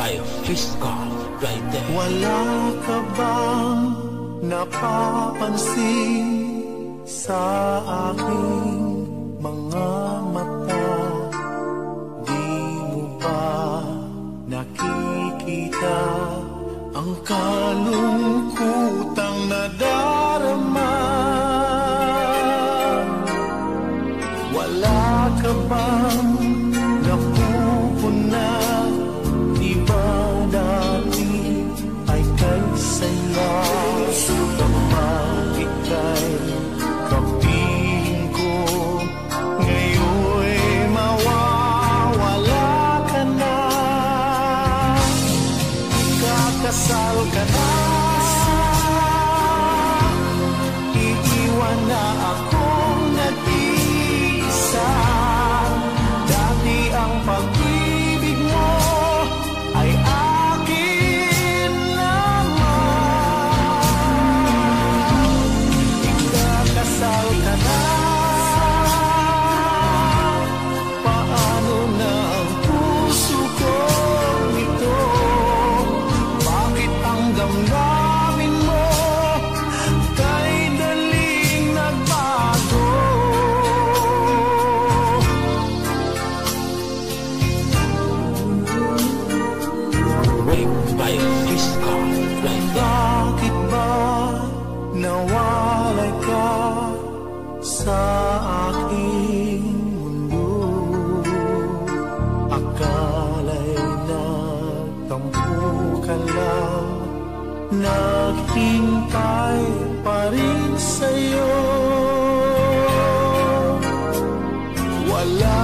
by Fiscal right there. Wala ka bang napapansin sa aking mga mata? Di mo ba nakikita ang kalungkutang nadarama? Wala ka bang napupuna? Di ba dati ay kay saya? Kapag ika'y kapiling ko, ngayon'y mawawala ka na. Kakasal ka na, iiwan na akong nag-iisa. Dati ang pag-ibig mo ay akin naman. Ikakasal ka na, paano na ang puso kong ito? Bakit ang damdamin mo kay daling nagbago? Wake by Fiscal right there. Bakit ba nawalay ka sa aking mundo? Akala'y nagtampo ka lang, naghintay pa rin sa'yo. Wala